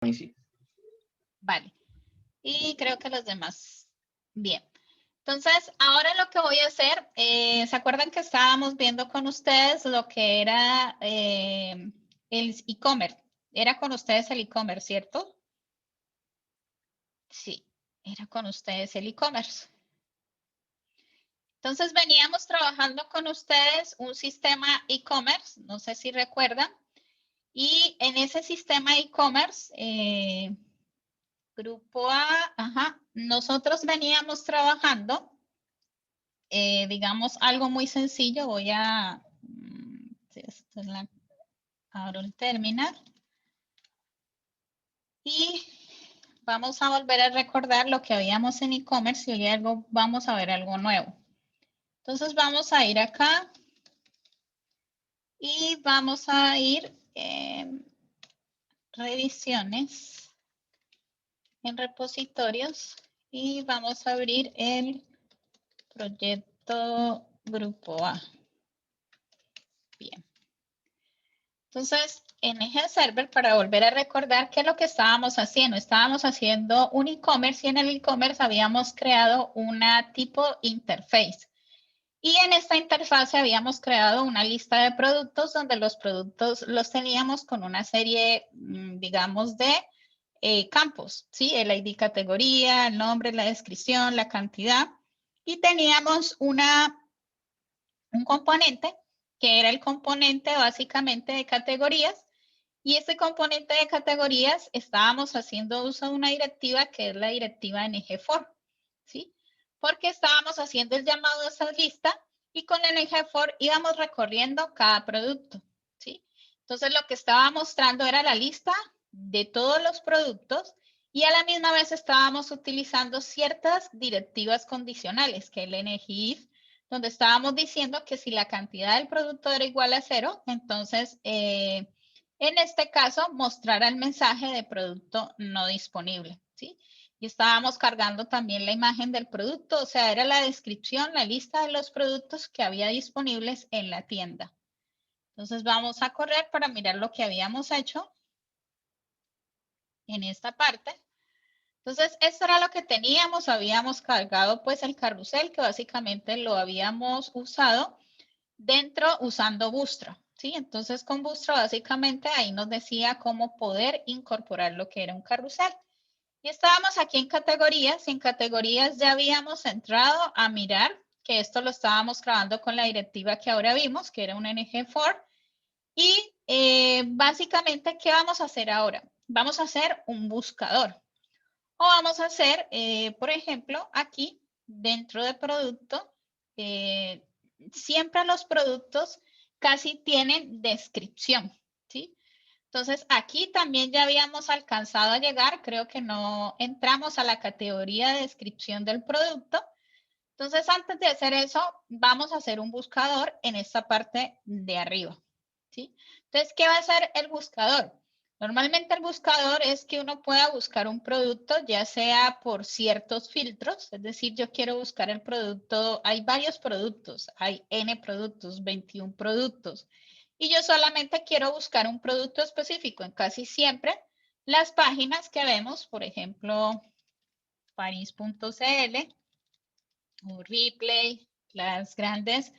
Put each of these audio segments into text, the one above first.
mí sí. Vale. Y creo que los demás. Bien. Entonces, ahora lo que voy a hacer, ¿se acuerdan que estábamos viendo con ustedes lo que era el e-commerce? Era con ustedes el e-commerce, ¿cierto? Sí, era con ustedes el e-commerce. Entonces, veníamos trabajando con ustedes un sistema e-commerce, no sé si recuerdan, y en ese sistema e-commerce, Grupo A, ajá, nosotros veníamos trabajando, digamos, algo muy sencillo. Voy a, abro el terminal y vamos a volver a recordar lo que habíamos en e-commerce y hoy vamos a ver algo nuevo. Entonces vamos a ir acá y vamos a ir en revisiones, en repositorios y vamos a abrir el proyecto Grupo A. Bien. Entonces, en Eje Server, para volver a recordar qué es lo que estábamos haciendo. Estábamos haciendo un e-commerce y en el e-commerce habíamos creado una tipo interface. Y en esta interfase habíamos creado una lista de productos donde los productos los teníamos con una serie, digamos, de campos, ¿sí? El ID categoría, el nombre, la descripción, la cantidad. Y teníamos un componente que era el componente básicamente de categorías. Y este componente de categorías estábamos haciendo uso de una directiva que es la directiva ngFor, ¿sí? Porque estábamos haciendo el llamado a esa lista y con el ngFor íbamos recorriendo cada producto, ¿sí? Entonces lo que estaba mostrando era la lista de todos los productos y a la misma vez estábamos utilizando ciertas directivas condicionales, que es el ngIf, donde estábamos diciendo que si la cantidad del producto era igual a 0, entonces en este caso mostrar el mensaje de producto no disponible, ¿sí? Y estábamos cargando también la imagen del producto, o sea, era la descripción, la lista de los productos que había disponibles en la tienda. Entonces vamos a correr para mirar lo que habíamos hecho en esta parte. Entonces, esto era lo que teníamos, habíamos cargado pues el carrusel que básicamente lo habíamos usado dentro usando Bootstrap, ¿sí? Entonces con Bootstrap básicamente ahí nos decía cómo poder incorporar lo que era un carrusel. Y estábamos aquí en categorías y en categorías ya habíamos entrado a mirar que esto lo estábamos grabando con la directiva que ahora vimos, que era un ngFor. Y básicamente, ¿qué vamos a hacer ahora? Vamos a hacer un buscador. O vamos a hacer, por ejemplo, aquí dentro de producto, siempre los productos casi tienen descripción, ¿sí? Entonces, aquí también ya habíamos alcanzado a llegar, creo que no entramos a la categoría de descripción del producto. Entonces, antes de hacer eso, vamos a hacer un buscador en esta parte de arriba, ¿sí? Entonces, ¿qué va a hacer el buscador? Normalmente el buscador es que uno pueda buscar un producto, ya sea por ciertos filtros, es decir, yo quiero buscar el producto, hay varios productos, hay N productos, 21 productos, y yo solamente quiero buscar un producto específico. En casi siempre las páginas que vemos, por ejemplo, paris.cl o Replay, las grandes,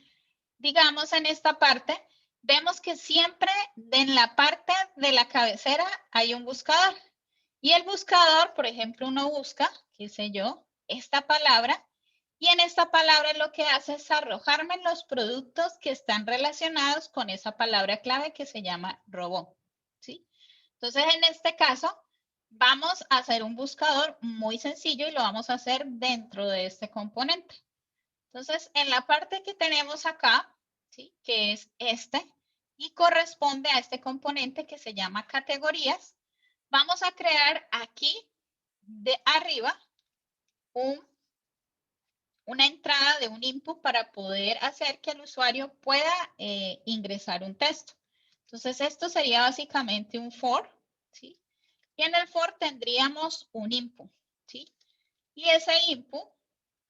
digamos en esta parte, vemos que siempre en la parte de la cabecera hay un buscador. Y el buscador, por ejemplo, uno busca, qué sé yo, esta palabra, y en esta palabra lo que hace es arrojarme los productos que están relacionados con esa palabra clave que se llama robot, ¿sí? Entonces, en este caso, vamos a hacer un buscador muy sencillo y lo vamos a hacer dentro de este componente. Entonces, en la parte que tenemos acá, ¿sí? Que es este, y corresponde a este componente que se llama categorías, vamos a crear aquí de arriba una entrada de un input para poder hacer que el usuario pueda ingresar un texto. Entonces, esto sería básicamente un for, ¿sí? Y en el for tendríamos un input, ¿sí? Y ese input,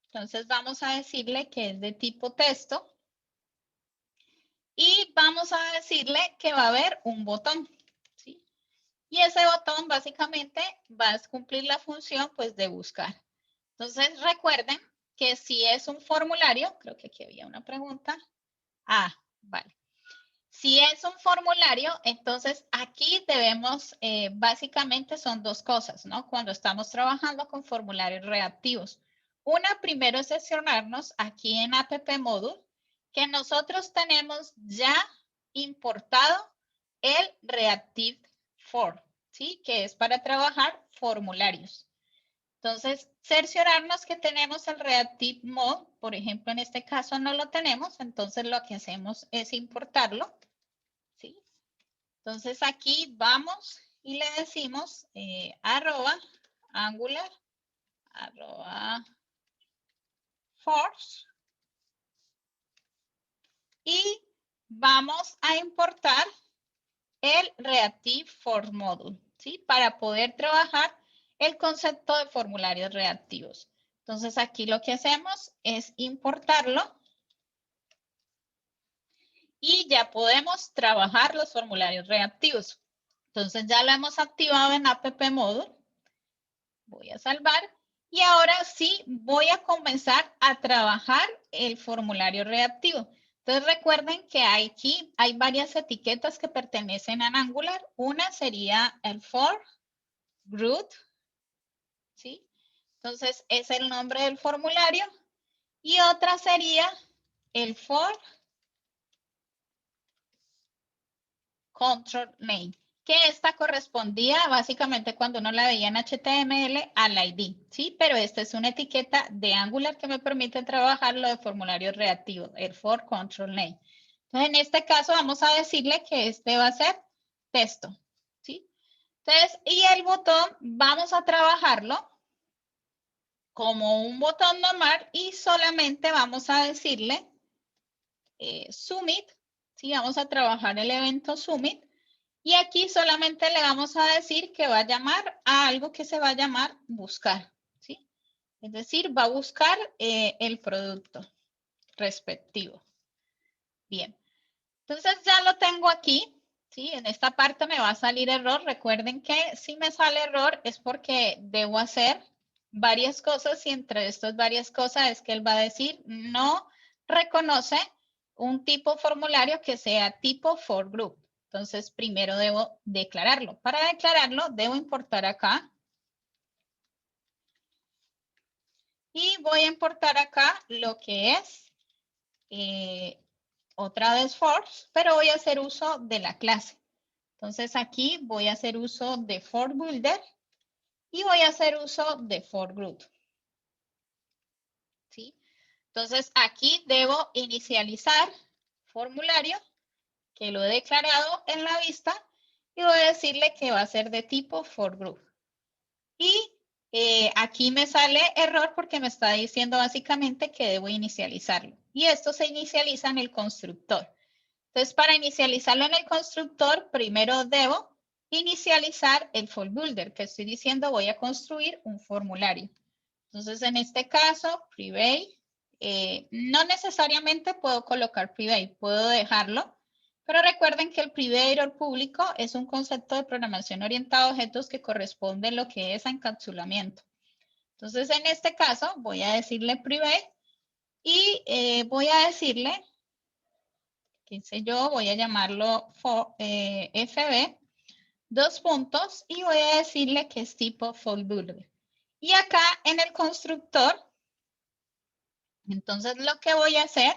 entonces vamos a decirle que es de tipo texto. Y vamos a decirle que va a haber un botón, ¿sí? Y ese botón básicamente va a cumplir la función pues de buscar. Entonces recuerden que si es un formulario, creo que aquí había una pregunta. Ah, vale. Si es un formulario, entonces aquí debemos, básicamente son dos cosas, ¿no? Cuando estamos trabajando con formularios reactivos. Una, primero es seleccionarnos aquí en app module, que nosotros tenemos ya importado el reactive form, ¿sí? Que es para trabajar formularios. Entonces, cerciorarnos que tenemos el reactive mode, por ejemplo, en este caso no lo tenemos, entonces lo que hacemos es importarlo, ¿sí? Entonces aquí vamos y le decimos @angular @force y vamos a importar el reactive form module, ¿sí? Para poder trabajar el concepto de formularios reactivos. Entonces aquí lo que hacemos es importarlo y ya podemos trabajar los formularios reactivos. Entonces ya lo hemos activado en app module. Voy a salvar y ahora sí voy a comenzar a trabajar el formulario reactivo. Entonces recuerden que aquí hay varias etiquetas que pertenecen a Angular. Una sería el for root, ¿sí? Entonces es el nombre del formulario y otra sería el for control name, que esta correspondía básicamente cuando uno la veía en HTML al ID, ¿sí? Pero esta es una etiqueta de Angular que me permite trabajar lo de formulario reactivo, el for control name. Entonces, en este caso vamos a decirle que este va a ser texto, ¿sí? Entonces, y el botón vamos a trabajarlo como un botón normal y solamente vamos a decirle submit, ¿sí? Vamos a trabajar el evento submit. Y aquí solamente le vamos a decir que va a llamar a algo que se va a llamar buscar, ¿sí? Es decir, va a buscar el producto respectivo. Bien, entonces ya lo tengo aquí, ¿sí? En esta parte me va a salir error. Recuerden que si me sale error es porque debo hacer varias cosas y entre estas varias cosas es que él va a decir no reconoce un tipo formulario que sea tipo for group. Entonces, primero debo declararlo. Para declararlo, debo importar acá. Y voy a importar acá lo que es otra vez force, pero voy a hacer uso de la clase. Entonces, aquí voy a hacer uso de for builder y voy a hacer uso de for group. ¿Sí? Entonces, aquí debo inicializar formulario que lo he declarado en la vista y voy a decirle que va a ser de tipo for group. Y aquí me sale error porque me está diciendo básicamente que debo inicializarlo. Y esto se inicializa en el constructor. Entonces, para inicializarlo en el constructor, primero debo inicializar el for builder, que estoy diciendo voy a construir un formulario. Entonces, en este caso, private, no necesariamente puedo colocar private, puedo dejarlo, pero recuerden que el private o público es un concepto de programación orientada a objetos que corresponde a lo que es a encapsulamiento. Entonces, en este caso, voy a decirle private y voy a decirle, qué sé yo, voy a llamarlo FB, dos puntos, y voy a decirle que es tipo for builder. Y acá en el constructor, entonces lo que voy a hacer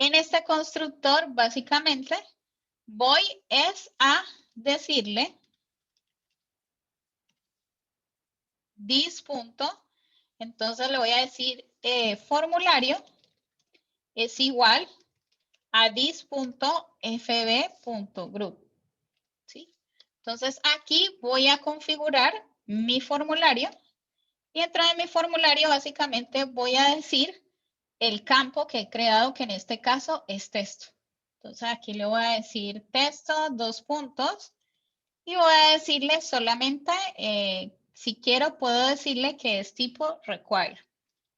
en este constructor, básicamente, voy es a decirle this punto, entonces le voy a decir formulario es igual a this.fb.group, ¿sí? Entonces aquí voy a configurar mi formulario y dentro de mi formulario básicamente voy a decir el campo que he creado, que en este caso es texto. Entonces aquí le voy a decir texto, dos puntos, y voy a decirle solamente, si quiero, puedo decirle que es tipo require.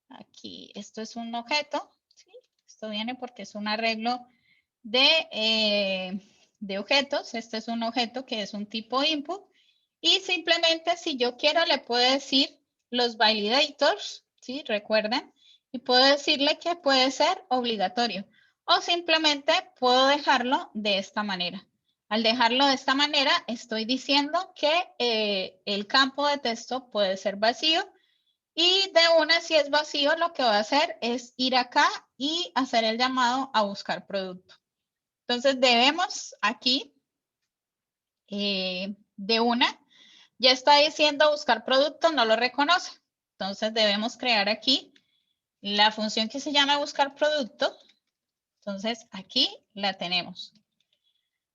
Aquí, esto es un objeto, ¿sí? Esto viene porque es un arreglo de objetos. Este es un objeto que es un tipo input Y simplemente si yo quiero le puedo decir los validators, ¿sí? Recuerden. Y puedo decirle que puede ser obligatorio. O simplemente puedo dejarlo de esta manera. Al dejarlo de esta manera, estoy diciendo que el campo de texto puede ser vacío. Y de una, si es vacío, lo que voy a hacer es ir acá y hacer el llamado a buscar producto. Entonces debemos aquí, de una, ya está diciendo buscar producto, no lo reconoce. Entonces debemos crear aquí la función que se llama buscar producto. Entonces aquí la tenemos.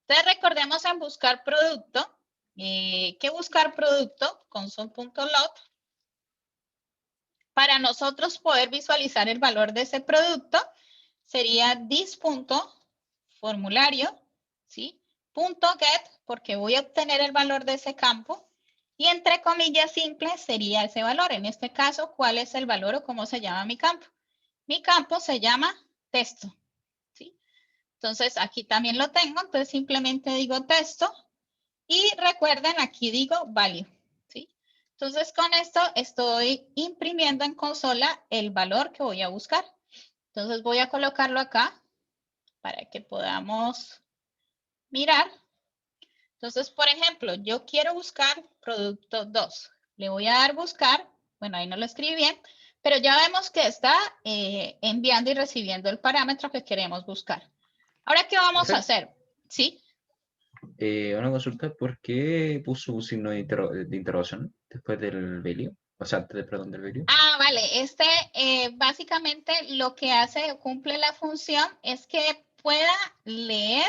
Entonces recordemos en buscar producto, que buscar producto, console.load, para nosotros poder visualizar el valor de ese producto, sería this.formulario, ¿sí? .get, porque voy a obtener el valor de ese campo, y entre comillas simples sería ese valor. En este caso, ¿cuál es el valor o cómo se llama mi campo? Mi campo se llama texto, ¿sí? Entonces, aquí también lo tengo, entonces simplemente digo texto, y recuerden, aquí digo value, ¿sí? Entonces, con esto estoy imprimiendo en consola el valor que voy a buscar. Entonces, voy a colocarlo acá para que podamos mirar. Entonces, por ejemplo, yo quiero buscar producto 2. Le voy a dar buscar. Bueno, ahí no lo escribí bien, pero ya vemos que está enviando y recibiendo el parámetro que queremos buscar. Ahora, ¿qué vamos a hacer? ¿Sí? Una consulta, ¿por qué puso un signo de, de interrogación después del value? O sea, antes perdón, del value. Ah, vale. Básicamente lo que hace o cumple la función es que pueda leer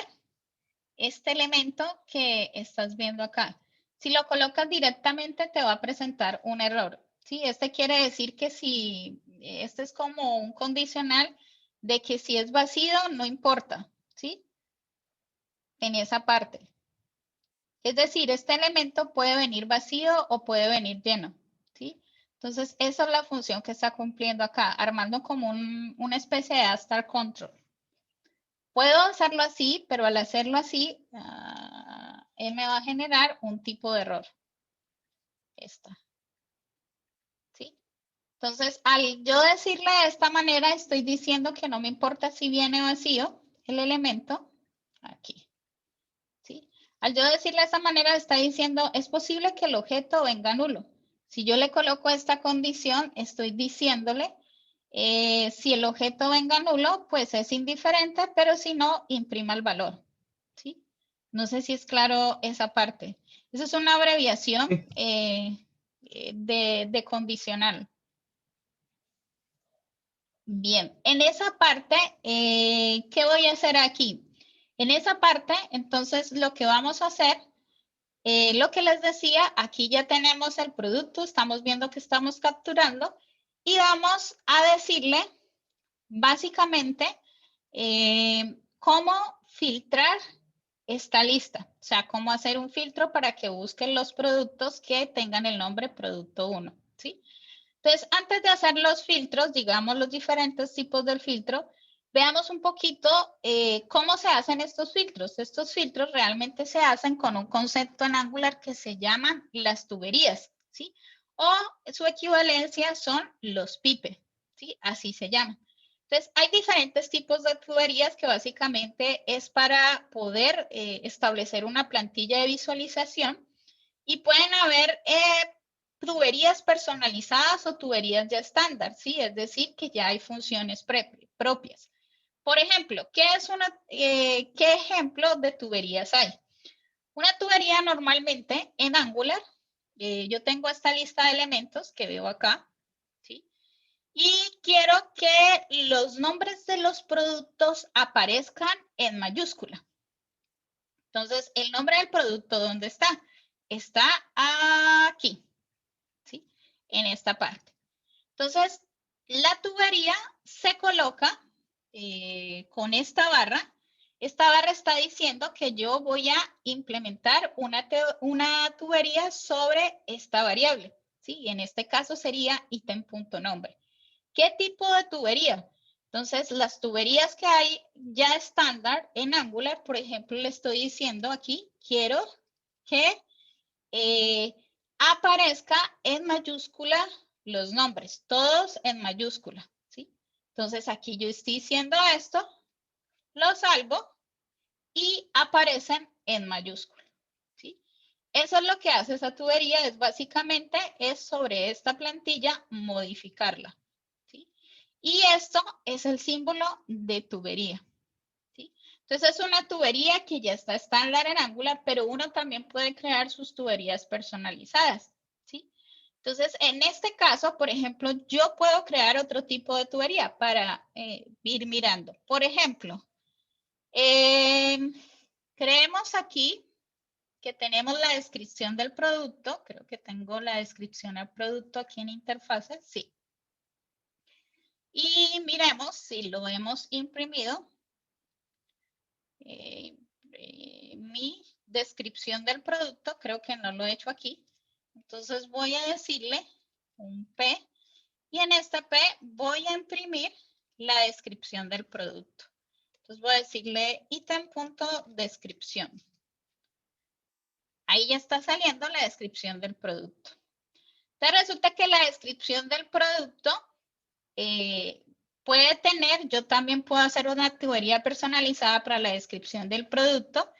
este elemento que estás viendo acá. Si lo colocas directamente te va a presentar un error. ¿Sí? Este quiere decir que si, este es como un condicional de que si es vacío no importa, ¿sí? En esa parte. Es decir, este elemento puede venir vacío o puede venir lleno, ¿sí? Entonces, esa es la función que está cumpliendo acá, armando como una especie de star control. Puedo hacerlo así, pero al hacerlo así, él me va a generar un tipo de error. Esta. ¿Sí? Entonces, al yo decirle de esta manera, estoy diciendo que no me importa si viene vacío el elemento. Aquí. ¿Sí? Al yo decirle de esta manera, está diciendo, es posible que el objeto venga nulo. Si yo le coloco esta condición, estoy diciéndole, si el objeto venga nulo, pues es indiferente, pero si no, imprima el valor. ¿Sí? No sé si es claro esa parte. Esa es una abreviación de condicional. Bien, en esa parte, ¿qué voy a hacer aquí? En esa parte, entonces, lo que vamos a hacer, lo que les decía, aquí ya tenemos el producto, estamos viendo que estamos capturando y vamos a decirle, básicamente, cómo filtrar esta lista. O sea, cómo hacer un filtro para que busquen los productos que tengan el nombre producto 1, ¿sí? Entonces, antes de hacer los filtros, digamos los diferentes tipos del filtro, veamos un poquito cómo se hacen estos filtros. Estos filtros realmente se hacen con un concepto en Angular que se llaman las tuberías, ¿sí? O su equivalencia son los pipe, ¿sí? Así se llaman. Entonces, hay diferentes tipos de tuberías que básicamente es para poder establecer una plantilla de visualización y pueden haber tuberías personalizadas o tuberías ya estándar, ¿sí? Es decir, que ya hay funciones propias. Por ejemplo, ¿qué ejemplo de tuberías hay? Una tubería normalmente en Angular, yo tengo esta lista de elementos que veo acá, ¿sí? Y quiero que los nombres de los productos aparezcan en mayúscula. Entonces, el nombre del producto, ¿dónde está? Está aquí, ¿sí? En esta parte. Entonces, la tubería se coloca con esta barra. Esta barra está diciendo que yo voy a implementar una tubería sobre esta variable, ¿sí? Y en este caso sería ítem.nombre. ¿Qué tipo de tubería? Entonces, las tuberías que hay ya estándar en Angular, por ejemplo, le estoy diciendo aquí, quiero que aparezca en mayúscula los nombres, todos en mayúscula, ¿sí? Entonces aquí yo estoy diciendo esto, lo salvo y aparecen en mayúscula, ¿sí? Eso es lo que hace esa tubería, es básicamente sobre esta plantilla modificarla, ¿sí? Y esto es el símbolo de tubería, ¿sí? Entonces es una tubería que ya está estándar en Angular, pero uno también puede crear sus tuberías personalizadas, ¿sí? Entonces, en este caso, por ejemplo, yo puedo crear otro tipo de tubería para ir mirando. Por ejemplo, creemos aquí que tenemos la descripción del producto. Creo que tengo la descripción del producto aquí en interfase. Sí. Y miremos si lo hemos imprimido. Mi descripción del producto, creo que no lo he hecho aquí. Entonces voy a decirle un P y en este P voy a imprimir la descripción del producto. Entonces voy a decirle ítem.descripción. Ahí ya está saliendo la descripción del producto. Entonces resulta que la descripción del producto puede tener, yo también puedo hacer una tubería personalizada para la descripción del producto.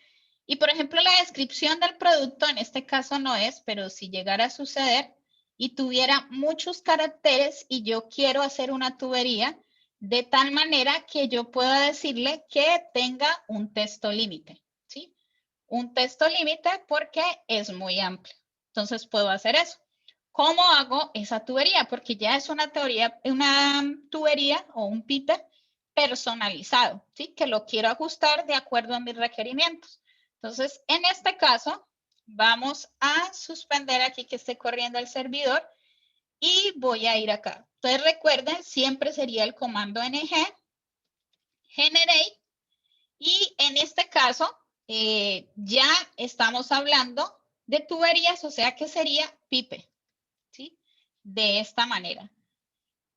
Y por ejemplo, la descripción del producto, en este caso no es, pero si llegara a suceder y tuviera muchos caracteres y yo quiero hacer una tubería de tal manera que yo pueda decirle que tenga un texto límite, ¿sí? Un texto límite porque es muy amplio. Entonces puedo hacer eso. ¿Cómo hago esa tubería? Porque ya es una tubería o un pipe personalizado, ¿sí? Que lo quiero ajustar de acuerdo a mis requerimientos. Entonces, en este caso, vamos a suspender aquí que esté corriendo el servidor y voy a ir acá. Entonces, recuerden, siempre sería el comando ng, generate, y en este caso, ya estamos hablando de tuberías, o sea que sería pipe, ¿sí? De esta manera.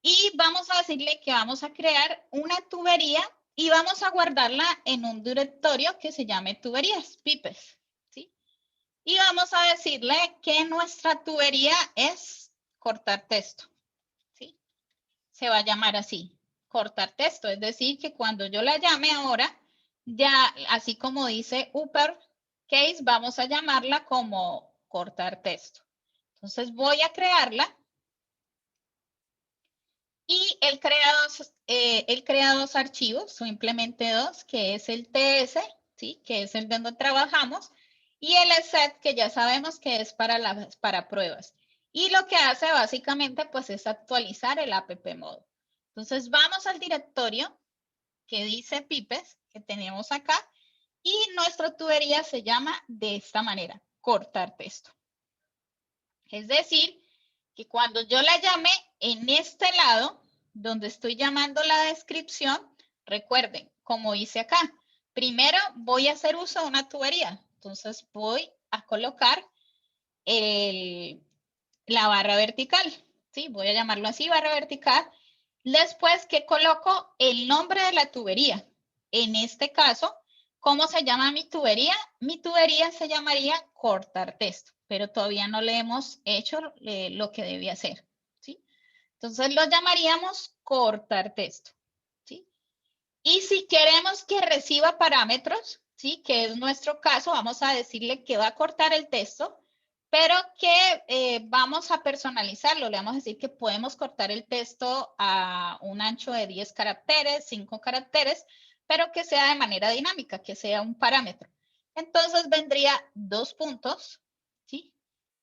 Y vamos a decirle que vamos a crear una tubería y vamos a guardarla en un directorio que se llame tuberías, pipes, ¿sí? Y vamos a decirle que nuestra tubería es cortar texto, ¿sí? Se va a llamar así, cortar texto. Es decir, que cuando yo la llame ahora, ya así como dice uppercase, vamos a llamarla como cortar texto. Entonces voy a crearla. Y él crea dos archivos, simplemente dos, que es el TS, ¿sí? Que es el donde trabajamos, y el set, que ya sabemos que es para pruebas. Y lo que hace básicamente pues es actualizar el app modo. Entonces vamos al directorio que dice pipes, que tenemos acá, y nuestra tubería se llama de esta manera, cortar texto. Es decir, que cuando yo la llame en este lado, donde estoy llamando la descripción, recuerden, como hice acá, primero voy a hacer uso de una tubería. Entonces voy a colocar la barra vertical, ¿sí? Voy a llamarlo así, barra vertical. Después que coloco el nombre de la tubería. En este caso, ¿cómo se llama mi tubería? Mi tubería se llamaría cortar texto, pero todavía no le hemos hecho lo que debía hacer, ¿sí? Entonces lo llamaríamos cortar texto, ¿sí? Y si queremos que reciba parámetros, ¿sí? Que es nuestro caso, vamos a decirle que va a cortar el texto, pero que vamos a personalizarlo. Le vamos a decir que podemos cortar el texto a un ancho de 10 caracteres, 5 caracteres, pero que sea de manera dinámica, que sea un parámetro. Entonces vendría 2 puntos, ¿sí?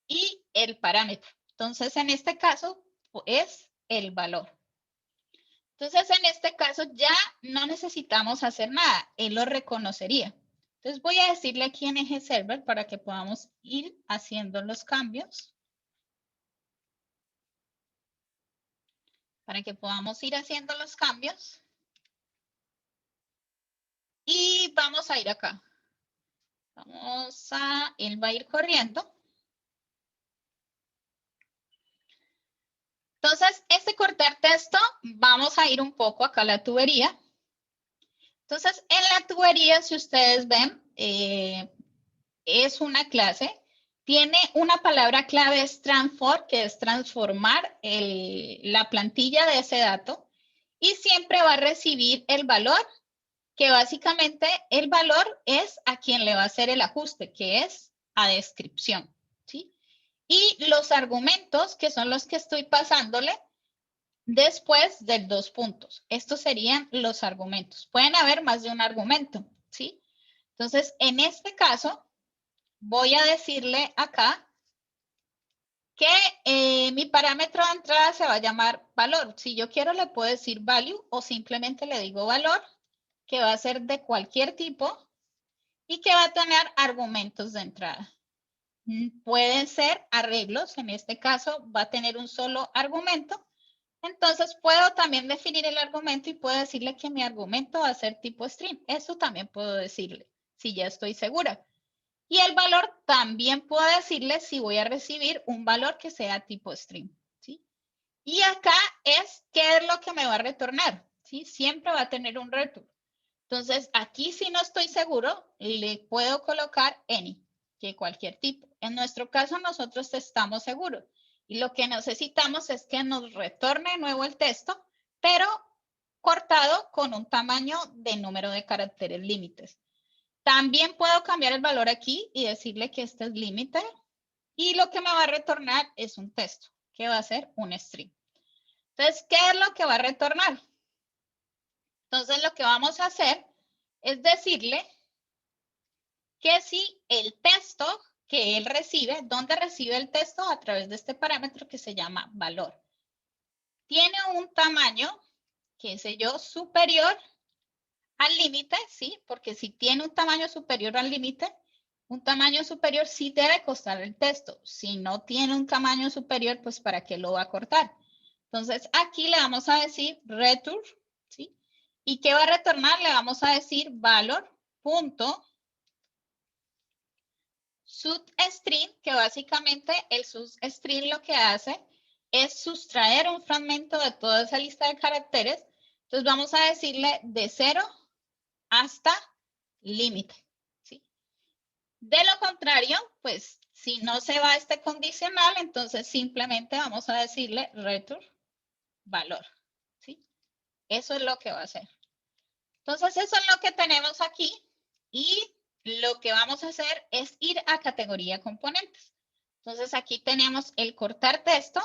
Y el parámetro. Entonces, en este caso, es el valor. Entonces, en este caso ya no necesitamos hacer nada. Él lo reconocería. Entonces, voy a decirle aquí en eje server para que podamos ir haciendo los cambios. Para que podamos ir haciendo los cambios. Y vamos a ir acá. Él va a ir corriendo. Entonces, este cortar texto, vamos a ir un poco acá a la tubería. Entonces, en la tubería, si ustedes ven, es una clase tiene una palabra clave, es transform, que es transformar la plantilla de ese dato, y siempre va a recibir el valor, que básicamente el valor es a quien le va a hacer el ajuste, que es a descripción, ¿sí? Y los argumentos, que son los que estoy pasándole después de 2 puntos. Estos serían los argumentos. Pueden haber más de un argumento, ¿sí? Entonces, en este caso, voy a decirle acá que mi parámetro de entrada se va a llamar valor. Si yo quiero, le puedo decir value o simplemente le digo valor, que va a ser de cualquier tipo y que va a tener argumentos de entrada. Pueden ser arreglos, en este caso va a tener un solo argumento. Entonces puedo también definir el argumento y puedo decirle que mi argumento va a ser tipo string. Eso también puedo decirle, si ya estoy segura. Y el valor también puedo decirle si voy a recibir un valor que sea tipo string, ¿sí? Y acá es qué es lo que me va a retornar, ¿sí? Siempre va a tener un return. Entonces, aquí si no estoy seguro, le puedo colocar any, que cualquier tipo. En nuestro caso, nosotros estamos seguros. Y lo que necesitamos es que nos retorne de nuevo el texto, pero cortado con un tamaño de número de caracteres límites. También puedo cambiar el valor aquí y decirle que este es límite. Y lo que me va a retornar es un texto, que va a ser un string. Entonces, ¿qué es lo que va a retornar? Entonces, lo que vamos a hacer es decirle que si el texto que él recibe, ¿dónde recibe el texto? A través de este parámetro que se llama valor. Tiene un tamaño, qué sé yo, superior al límite, ¿sí? Porque si tiene un tamaño superior al límite, un tamaño superior sí debe costar el texto. Si no tiene un tamaño superior, pues ¿para qué lo va a cortar? Entonces, aquí le vamos a decir return, ¿sí? ¿Y qué va a retornar? Le vamos a decir valor punto substring, que básicamente el substring lo que hace es sustraer un fragmento de toda esa lista de caracteres. Entonces vamos a decirle de 0 hasta límite, ¿sí? De lo contrario, pues si no se va este condicional, entonces simplemente vamos a decirle return valor, ¿sí? Eso es lo que va a hacer. Entonces eso es lo que tenemos aquí y lo que vamos a hacer es ir a categoría componentes. Entonces aquí tenemos el cortar texto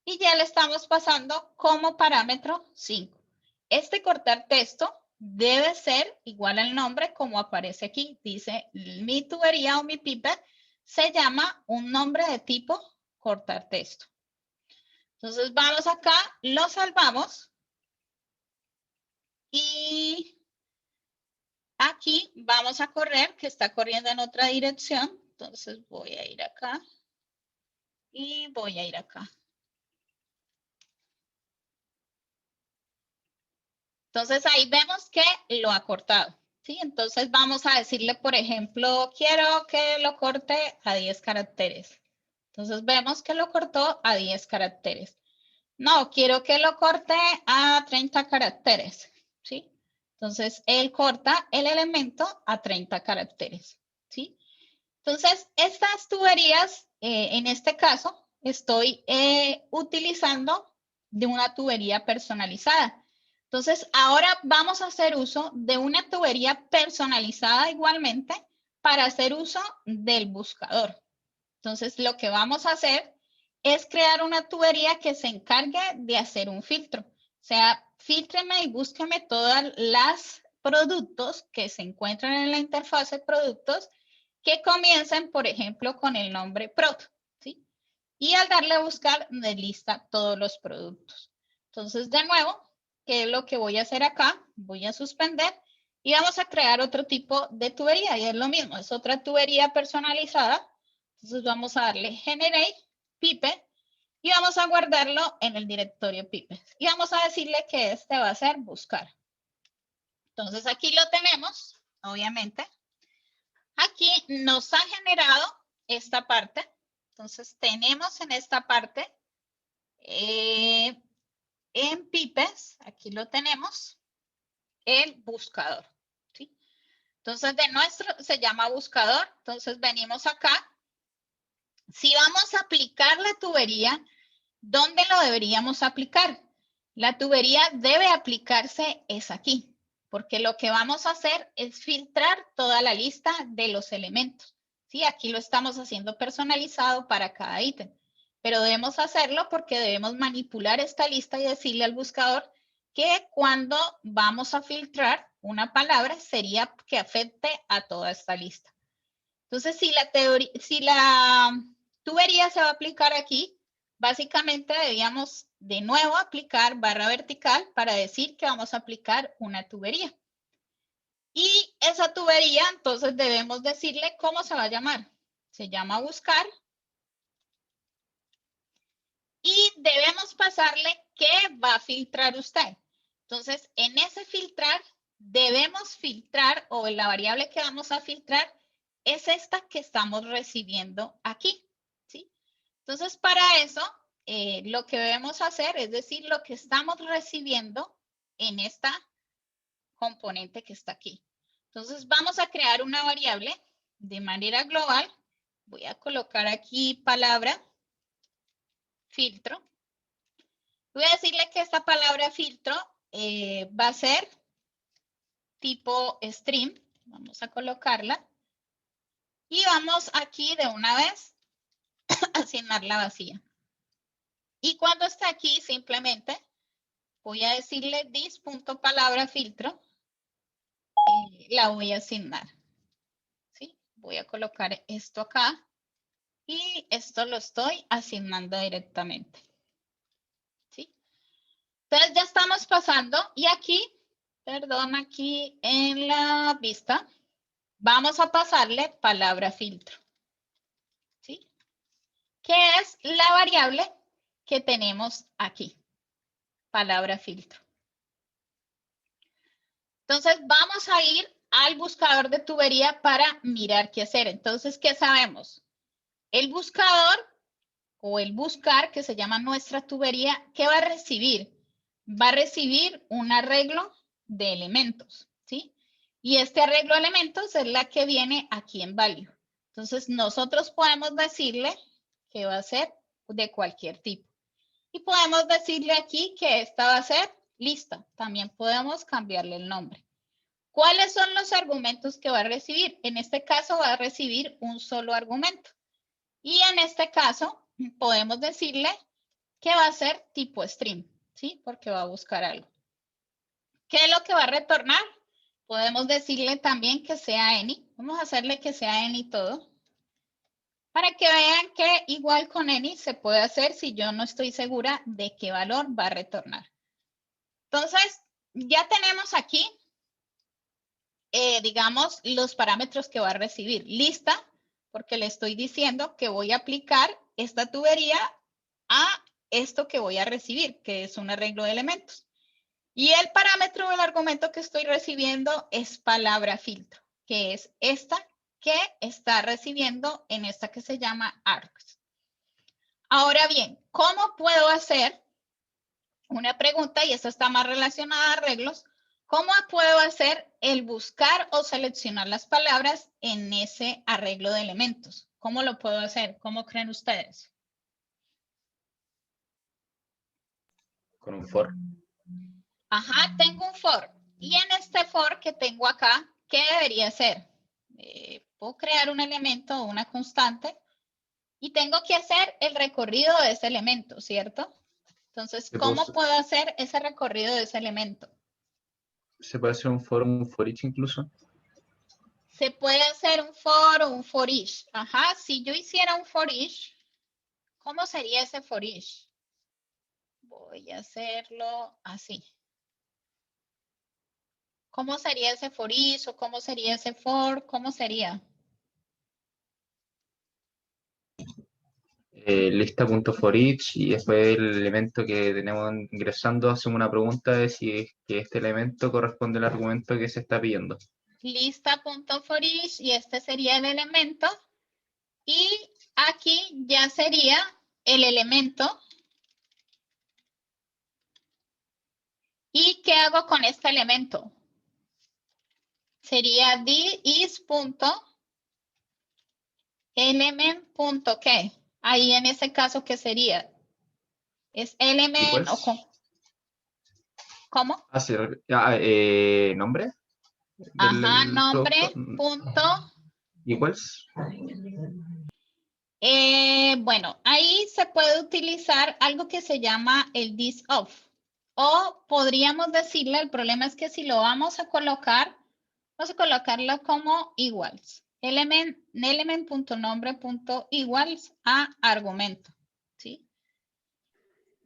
y ya le estamos pasando como parámetro 5. Este cortar texto debe ser igual al nombre como aparece aquí. Dice mi tubería o mi pipa se llama un nombre de tipo cortar texto. Entonces vamos acá, lo salvamos y aquí vamos a correr, que está corriendo en otra dirección. Entonces voy a ir acá y voy a ir acá. Entonces ahí vemos que lo ha cortado, ¿sí? Entonces vamos a decirle, por ejemplo, quiero que lo corte a 10 caracteres. Entonces vemos que lo cortó a 10 caracteres. No, quiero que lo corte a 30 caracteres, ¿sí? Entonces él corta el elemento a 30 caracteres, ¿sí? Entonces, estas tuberías, en este caso, estoy utilizando de una tubería personalizada. Entonces, ahora vamos a hacer uso de una tubería personalizada igualmente para hacer uso del buscador. Entonces, lo que vamos a hacer es crear una tubería que se encargue de hacer un filtro. O sea, fíltreme y búsqueme todos los productos que se encuentran en la interfaz de productos que comiencen, por ejemplo, con el nombre prod, ¿sí? Y al darle a buscar, me lista todos los productos. Entonces, de nuevo, ¿qué es lo que voy a hacer acá? Voy a suspender y vamos a crear otro tipo de tubería. Y es lo mismo, es otra tubería personalizada. Entonces, vamos a darle generate pipe y vamos a guardarlo en el directorio pipe. Y vamos a decirle que este va a ser buscar. Entonces, aquí lo tenemos, obviamente. Aquí nos ha generado esta parte. Entonces tenemos en esta parte, en pipes, aquí lo tenemos, el buscador, ¿sí? Entonces de nuestro se llama buscador. Entonces venimos acá Si vamos a aplicar la tubería, ¿dónde lo deberíamos aplicar? La tubería debe aplicarse es aquí, porque lo que vamos a hacer es filtrar toda la lista de los elementos. ¿Sí? Aquí lo estamos haciendo personalizado para cada ítem, pero debemos hacerlo porque debemos manipular esta lista y decirle al buscador que cuando vamos a filtrar una palabra sería que afecte a toda esta lista. Entonces, si la tubería se va a aplicar aquí, básicamente debíamos de nuevo aplicar barra vertical para decir que vamos a aplicar una tubería. Y esa tubería, entonces debemos decirle cómo se va a llamar. Se llama buscar. Y debemos pasarle qué va a filtrar usted. Entonces, en ese filtrar, debemos filtrar, o la variable que vamos a filtrar, es esta que estamos recibiendo aquí, ¿sí? Entonces, para eso, lo que debemos hacer es decir lo que estamos recibiendo en esta componente que está aquí. Entonces, vamos a crear una variable de manera global. Voy a colocar aquí palabra filtro. Voy a decirle que esta palabra filtro va a ser tipo string. Vamos a colocarla. Y vamos aquí de una vez a asignarla vacía. Y cuando está aquí, simplemente voy a decirle this.palabra filtro y la voy a asignar. ¿Sí? Voy a colocar esto acá y esto lo estoy asignando directamente. ¿Sí? Entonces ya estamos pasando y aquí, perdón, aquí en la vista, vamos a pasarle palabra filtro. ¿Sí? Que es la variable que tenemos aquí. Palabra filtro. Entonces vamos a ir al buscador de tubería para mirar qué hacer. Entonces, ¿qué sabemos? El buscador o el buscar, que se llama nuestra tubería, ¿qué va a recibir? Va a recibir un arreglo de elementos, ¿sí? Y este arreglo de elementos es la que viene aquí en value. Entonces, nosotros podemos decirle que va a ser de cualquier tipo. Y podemos decirle aquí que esta va a ser lista. También podemos cambiarle el nombre. ¿Cuáles son los argumentos que va a recibir? En este caso va a recibir un solo argumento. Y en este caso podemos decirle que va a ser tipo string, ¿sí? Porque va a buscar algo. ¿Qué es lo que va a retornar? Podemos decirle también que sea any. Vamos a hacerle que sea any todo. Para que vean que igual con any se puede hacer si yo no estoy segura de qué valor va a retornar. Entonces, ya tenemos aquí, digamos, los parámetros que va a recibir. Lista, porque le estoy diciendo que voy a aplicar esta tubería a esto que voy a recibir, que es un arreglo de elementos. Y el parámetro del argumento que estoy recibiendo es palabra filtro, que es esta que está recibiendo en esta que se llama args. Ahora bien, ¿cómo puedo hacer una pregunta? Y esta está más relacionada a arreglos. ¿Cómo puedo hacer el buscar o seleccionar las palabras en ese arreglo de elementos? ¿Cómo lo puedo hacer? ¿Cómo creen ustedes? Con un for. Ajá, tengo un for. Y en este for que tengo acá, ¿qué debería hacer? Puedo crear un elemento o una constante y tengo que hacer el recorrido de ese elemento, ¿cierto? Entonces, ¿cómo puedo hacer ese recorrido de ese elemento? Se puede hacer un for each incluso. Se puede hacer un for o un for each. Ajá, si yo hiciera un for each, ¿cómo sería ese for each? Voy a hacerlo así. ¿Cómo sería ese for each o cómo sería ese for? ¿Cómo sería? Lista.for each y después el elemento que tenemos ingresando hacemos una pregunta de si es que este elemento corresponde al argumento que se está pidiendo. Lista.for each y este sería el elemento. Y aquí ya sería el elemento. ¿Y qué hago con este elemento? Sería this.element.qué. Ahí en ese caso, ¿qué sería? ¿Es element o Equals. cómo? Ah, sí, nombre Ajá, del nombre, producto. punto. Equals. Bueno, ahí se puede utilizar algo que se llama el this of. O podríamos decirle, el problema es que si lo vamos a colocarlo como iguals. Element.nombre.iguals a argumento. ¿Sí?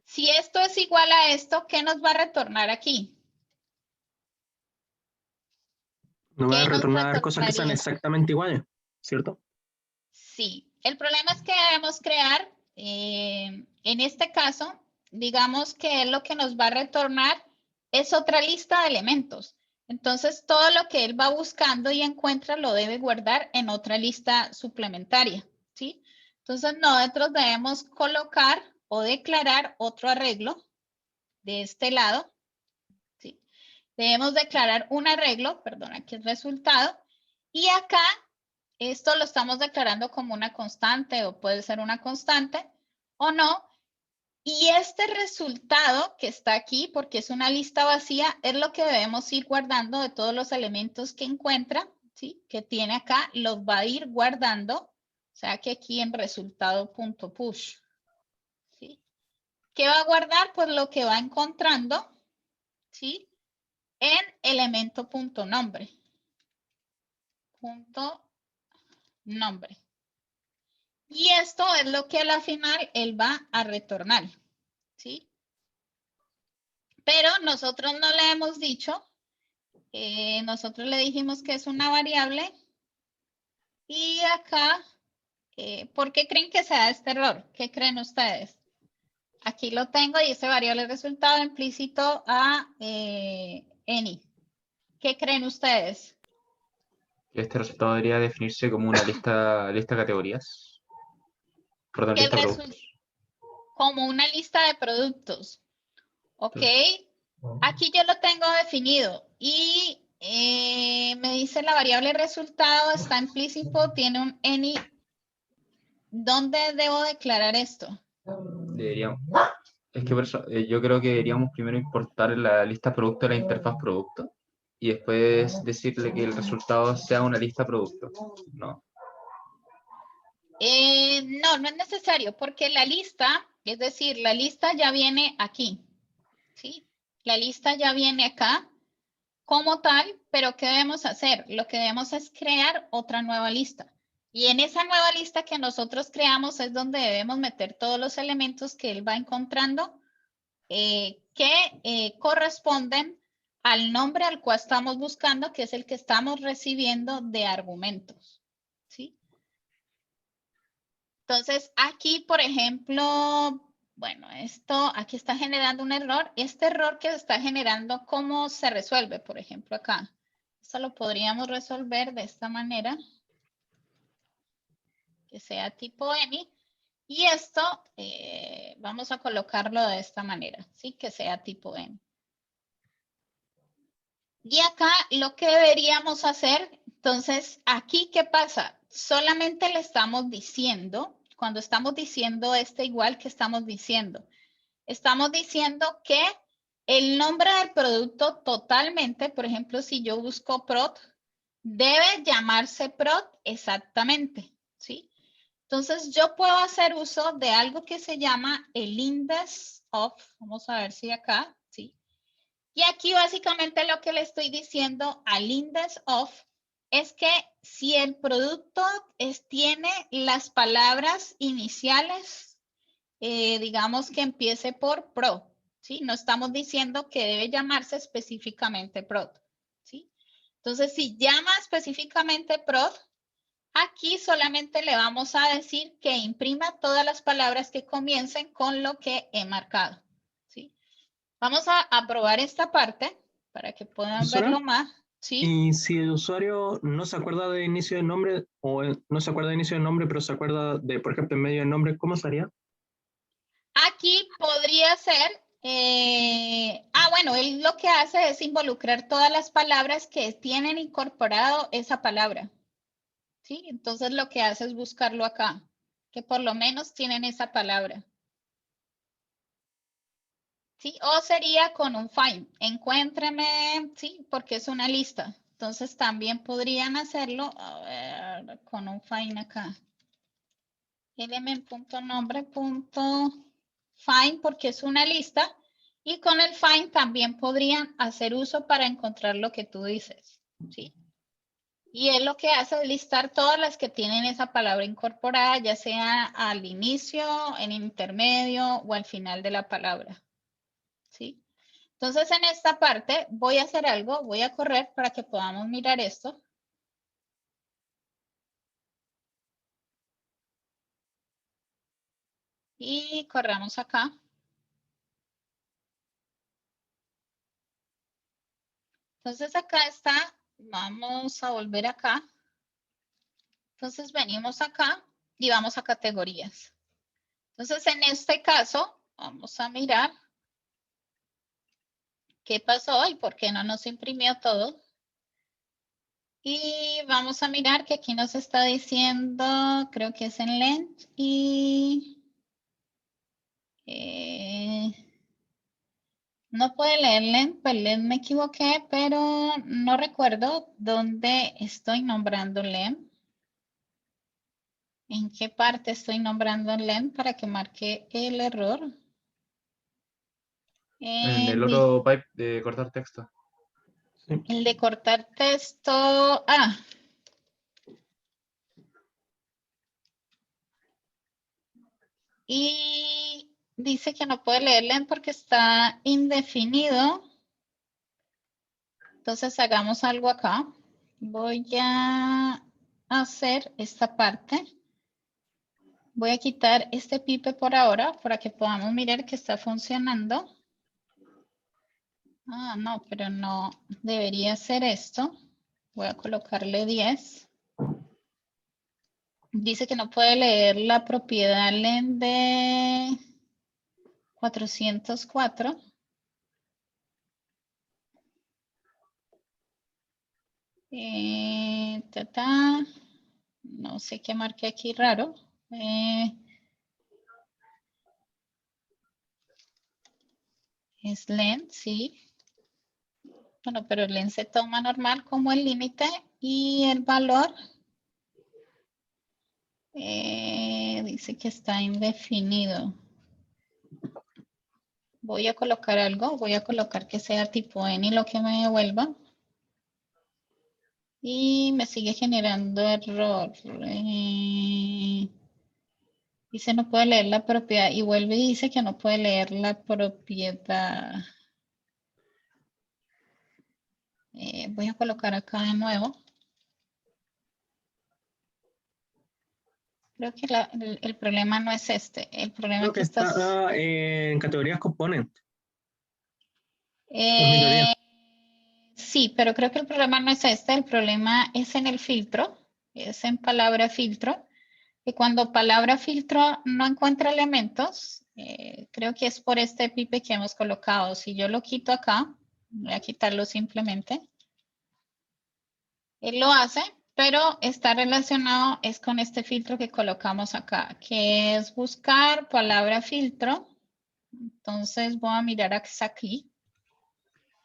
Si esto es igual a esto, ¿qué nos va a retornar aquí? No va a ¿Qué nos retornar cosas que sean retornaría? exactamente iguales, ¿cierto? Sí, el problema es que debemos crear, en este caso, digamos que lo que nos va a retornar es otra lista de elementos. Entonces, todo lo que él va buscando y encuentra lo debe guardar en otra lista suplementaria, ¿sí? Entonces, nosotros debemos colocar o declarar otro arreglo de este lado, ¿sí? Debemos declarar un arreglo, perdón, aquí el resultado, y acá esto lo estamos declarando como una constante o puede ser una constante o no. Y este resultado que está aquí, porque es una lista vacía, es lo que debemos ir guardando de todos los elementos que encuentra, ¿sí? Que tiene acá, los va a ir guardando. O sea que aquí en resultado.push, ¿sí? ¿Qué va a guardar? Pues lo que va encontrando, ¿sí? En elemento.nombre. Nombre. Y esto es lo que a la final él va a retornar, ¿sí? Pero nosotros no le hemos dicho, nosotros le dijimos que es una variable. Y acá, ¿por qué creen que se da este error? ¿Qué creen ustedes? Aquí lo tengo y ese variable resultado implícito a any. ¿Qué creen ustedes? Este resultado debería definirse como una lista de categorías. Perdón, Que el lista de resultado productos. como una lista de productos. Ok, aquí yo lo tengo definido y me dice la variable resultado está implícito, tiene un any. ¿Dónde debo declarar esto? Deberíamos, es que por eso, yo creo que deberíamos primero importar la lista producto de la interfaz producto y después decirle que el resultado sea una lista producto. No. No, no es necesario porque la lista, es decir, la lista ya viene aquí, ¿sí? La lista ya viene acá como tal, pero ¿qué debemos hacer? Lo que debemos es crear otra nueva lista. Y en esa nueva lista que nosotros creamos es donde debemos meter todos los elementos que él va encontrando que corresponden al nombre al cual estamos buscando, que es el que estamos recibiendo de argumentos, ¿sí? Entonces, aquí, por ejemplo, bueno, esto aquí está generando un error. Este error que está generando, ¿cómo se resuelve? Por ejemplo, acá. Esto lo podríamos resolver de esta manera, que sea tipo any. Y esto vamos a colocarlo de esta manera, ¿sí? Que sea tipo n. Y acá lo que deberíamos hacer, entonces, aquí, ¿qué pasa? Solamente le estamos diciendo, cuando estamos diciendo este igual, ¿qué estamos diciendo? Estamos diciendo que el nombre del producto totalmente, por ejemplo, si yo busco prod, debe llamarse prod exactamente, ¿sí? Entonces, yo puedo hacer uso de algo que se llama el index of, vamos a ver si acá, ¿sí? Y aquí básicamente lo que le estoy diciendo al index of es que si el producto tiene las palabras iniciales, digamos que empiece por pro, ¿sí? No estamos diciendo que debe llamarse específicamente prod, ¿sí? Entonces, si llama específicamente prod, aquí solamente le vamos a decir que imprima todas las palabras que comiencen con lo que he marcado, ¿sí? Vamos a probar esta parte para que puedan Profesora, verlo más, ¿sí? y si el usuario no se acuerda de inicio de nombre o no se acuerda de inicio de nombre, pero se acuerda de, por ejemplo, en medio de nombre, ¿cómo sería? Aquí podría ser, bueno, él lo que hace es involucrar todas las palabras que tienen incorporado esa palabra, ¿sí? Entonces lo que hace es buscarlo acá, que por lo menos tienen esa palabra. ¿Sí? O sería con un find. Encuéntreme, sí, porque es una lista. Entonces también podrían hacerlo, a ver, con un find acá. Element.nombre.find porque es una lista. Y con el find también podrían hacer uso para encontrar lo que tú dices. ¿Sí? Y él lo que hace es listar todas las que tienen esa palabra incorporada, ya sea al inicio, en intermedio o al final de la palabra. ¿Sí? Entonces, en esta parte voy a hacer algo, voy a correr para que podamos mirar esto. Y corramos acá. Entonces, acá está, vamos a volver acá. Entonces, venimos acá y vamos a categorías. Entonces, en este caso, vamos a mirar qué pasó y por qué no nos imprimió todo. Y vamos a mirar que aquí nos está diciendo, creo que es en length y no puede leer length, pues length me equivoqué, pero no recuerdo dónde estoy nombrando length. ¿En qué parte estoy nombrando length para que marque el error? En el otro pipe de cortar texto. Sí. El de cortar texto. Ah. Y dice que no puede leer length porque está indefinido. Entonces hagamos algo acá. Voy a hacer esta parte. Voy a quitar este pipe por ahora para que podamos mirar que está funcionando. Ah, no, pero no debería ser esto. Voy a colocarle 10. Dice que no puede leer la propiedad len de 404. No sé qué marqué aquí raro. Es len, sí. Bueno, pero el len se toma normal como el límite y el valor dice que está indefinido. Voy a colocar algo, voy a colocar que sea tipo N y lo que me devuelva. Y me sigue generando error. Dice no puede leer la propiedad y vuelve y dice que no puede leer la propiedad. Voy a colocar acá de nuevo. Creo que el problema no es este. El problema Creo que que está en categorías componentes. Es mi teoría. Sí, pero creo que el problema no es este. El problema es en el filtro. Es en palabra filtro. Y cuando palabra filtro no encuentra elementos, creo que es por este pipe que hemos colocado. Si yo lo quito acá, voy a quitarlo simplemente. Él lo hace, pero está relacionado es con este filtro que colocamos acá, que es buscar palabra filtro. Entonces voy a mirar aquí.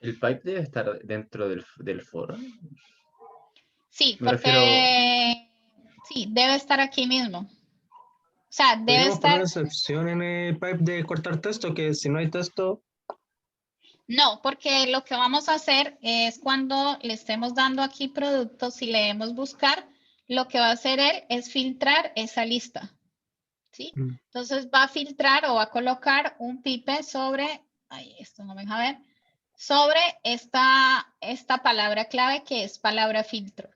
¿El pipe debe estar dentro del foro? Sí, Me refiero, porque sí, debe estar aquí mismo. O sea, debe Podríamos poner estar. excepción en el pipe de cortar texto, que si no hay texto, No, porque lo que vamos a hacer es cuando le estemos dando aquí productos y leemos buscar, lo que va a hacer él es filtrar esa lista. ¿Sí? Entonces va a filtrar o va a colocar un pipe sobre, ay, esto no me deja ver, sobre esta palabra clave que es palabra filtro.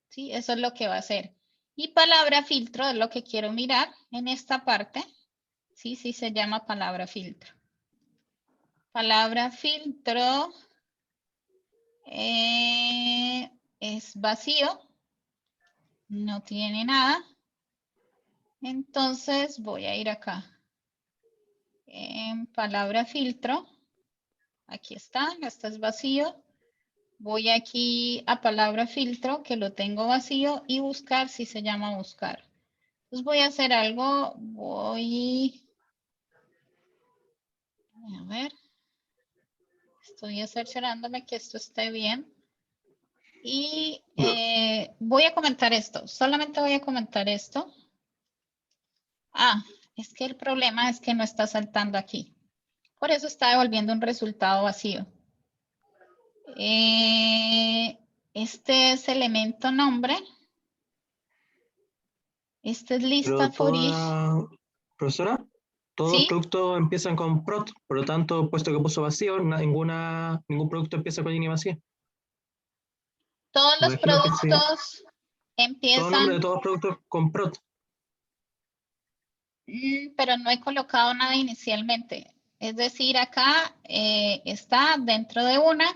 ¿Sí? Eso es lo que va a hacer. Y palabra filtro es lo que quiero mirar en esta parte. Sí, sí se llama palabra filtro. Palabra filtro es vacío. No tiene nada. Entonces voy a ir acá. En palabra filtro. Aquí está, este es vacío. Voy aquí a palabra filtro, que lo tengo vacío, y buscar si se llama buscar. Entonces voy a hacer algo, a ver, estoy cerciorándome que esto esté bien. Y voy a comentar esto, solamente voy a comentar esto. Ah, es que el problema es que no está saltando aquí. Por eso está devolviendo un resultado vacío. Este es elemento nombre. Esta es lista Pero for each. profesora, todos los ¿Sí? productos empiezan con prot, por lo tanto, puesto que puso vacío, ningún producto empieza con línea vacía. Todos Me los imagino que sí. productos Todo nombre de empiezan, todos los productos con prot. pero no he colocado nada inicialmente. Es decir, acá está dentro de una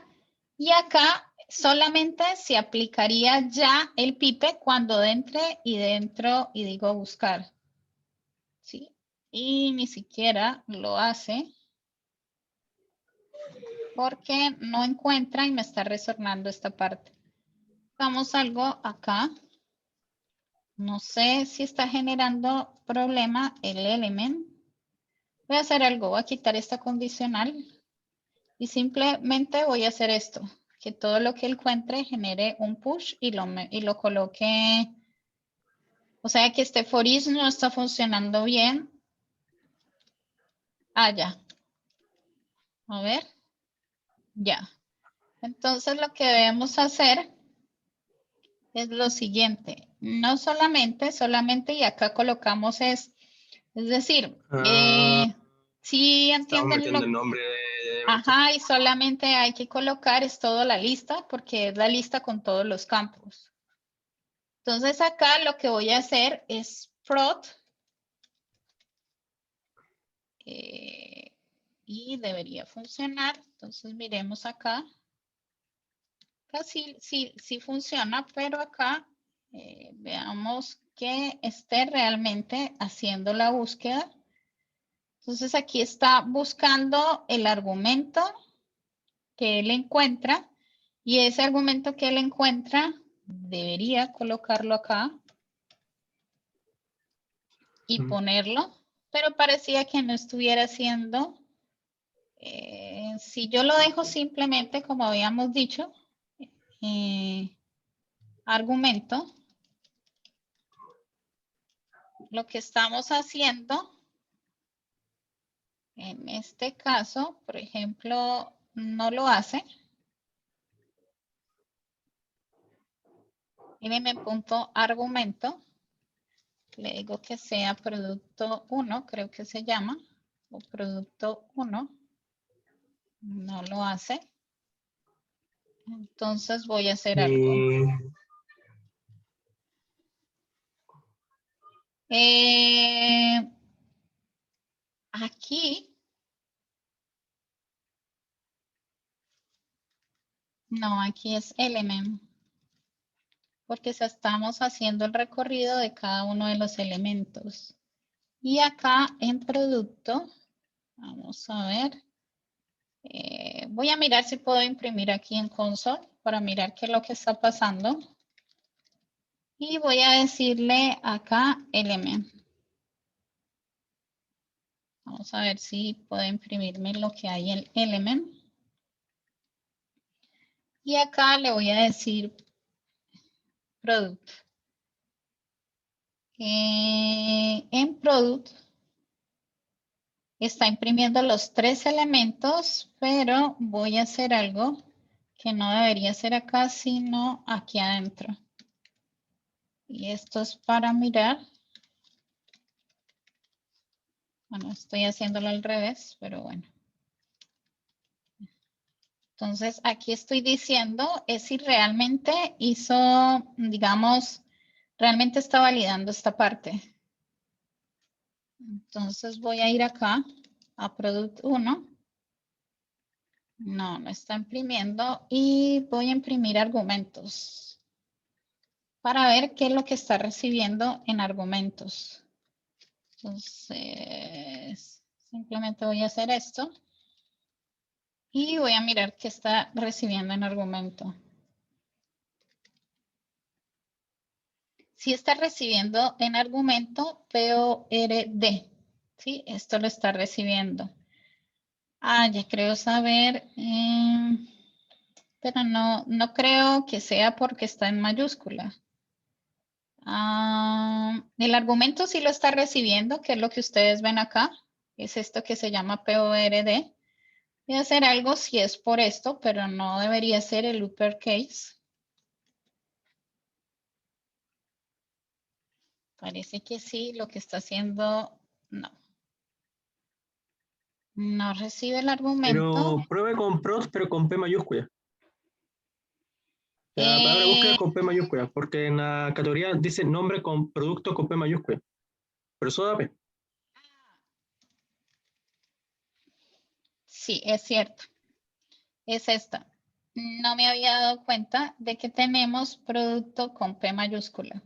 y acá solamente se aplicaría ya el pipe cuando entre y dentro y digo buscar. ¿Sí? Y ni siquiera lo hace porque no encuentra y me está retornando esta parte. Vamos algo acá. No sé si está generando problema el element. Voy a hacer algo, voy a quitar esta condicional y simplemente voy a hacer esto, que todo lo que encuentre genere un push y lo coloque, o sea que este for each no está funcionando bien. Ah, ya. A ver. Ya. Entonces lo que debemos hacer es lo siguiente. No solamente, y acá colocamos es decir, si Estamos entienden metiendo lo. el nombre de elemento. Ajá, y solamente hay que colocar es toda la lista porque es la lista con todos los campos. Entonces acá lo que voy a hacer es prot y debería funcionar. Entonces miremos acá. Acá sí funciona, pero acá veamos que esté realmente haciendo la búsqueda. Entonces aquí está buscando el argumento que él encuentra y ese argumento que él encuentra debería colocarlo acá y ponerlo, pero parecía que no estuviera haciendo. Si yo lo dejo simplemente como habíamos dicho, argumento, lo que estamos haciendo en este caso, por ejemplo, no lo hace. Argumento, le digo que sea producto 1, creo que se llama, o producto 1, no lo hace. Entonces voy a hacer algo. Aquí, no, aquí es element, porque estamos haciendo el recorrido de cada uno de los elementos. Y acá en producto, vamos a ver, voy a mirar si puedo imprimir aquí en console para mirar qué es lo que está pasando. Y voy a decirle acá element. Vamos a ver si puedo imprimirme lo que hay en element. Y acá le voy a decir product. En product está imprimiendo los 3 elementos, pero voy a hacer algo que no debería ser acá, sino aquí adentro. Y esto es para mirar. Bueno, estoy haciéndolo al revés, pero bueno. Entonces, aquí estoy diciendo es si realmente hizo, digamos, realmente está validando esta parte. Entonces, voy a ir acá a Product 1. No, no está imprimiendo y voy a imprimir argumentos para ver qué es lo que está recibiendo en argumentos. Entonces, simplemente voy a hacer esto y voy a mirar qué está recibiendo en argumento. sí está recibiendo en argumento PORD. ¿Sí? Esto lo está recibiendo. Ah, ya creo saber, pero no creo que sea porque está en mayúscula. El argumento sí lo está recibiendo, que es lo que ustedes ven acá. Es esto que se llama PORD. Voy a hacer algo si es por esto, pero no debería ser el uppercase. Parece que sí, lo que está haciendo, no. No recibe el argumento. Pero pruebe con pros, pero con P mayúscula. La palabra búsqueda con P mayúscula, porque en la categoría dice nombre con producto con P mayúscula. Pero eso da P. Sí, es cierto. Es esta. No me había dado cuenta de que tenemos producto con P mayúscula.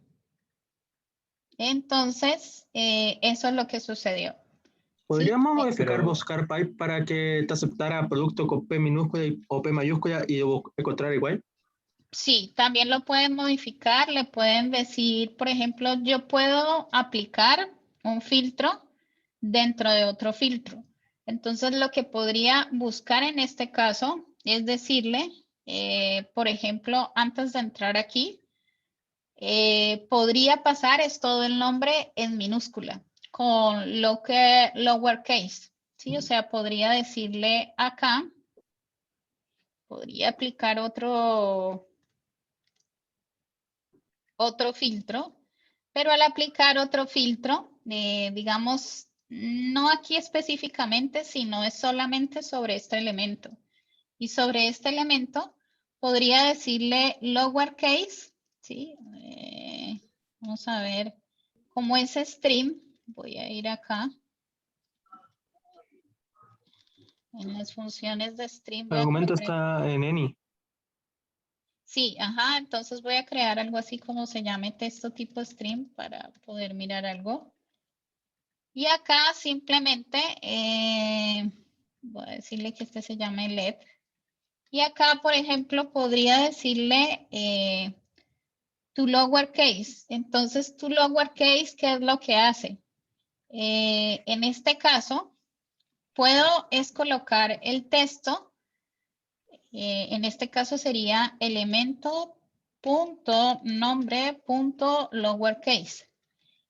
Entonces, eso es lo que sucedió. ¿Podríamos Sí, modificar pero- buscar pipe para que te aceptara producto con P minúscula o P mayúscula y encontrar igual? sí, también lo pueden modificar, le pueden decir, por ejemplo, yo puedo aplicar un filtro dentro de otro filtro. Entonces, lo que podría buscar en este caso es decirle, por ejemplo, antes de entrar aquí, podría pasar es todo el nombre en minúscula con lowercase, ¿sí? O sea, podría decirle acá, podría aplicar otro filtro, pero al aplicar otro filtro, digamos, no aquí específicamente, sino es solamente sobre este elemento. Y sobre este elemento podría decirle lowercase, ¿sí? Vamos a ver, como es stream, voy a ir acá. En las funciones de stream El voy a argumento colocar. está en any. Sí, ajá, entonces voy a crear algo así como se llame texto tipo stream para poder mirar algo. Y acá simplemente voy a decirle que este se llame LED. Y acá, por ejemplo, podría decirle tu lowercase. Entonces, tu lowercase, ¿qué es lo que hace? En este caso, puedo es colocar el texto. En este caso sería elemento.nombre.lowercase.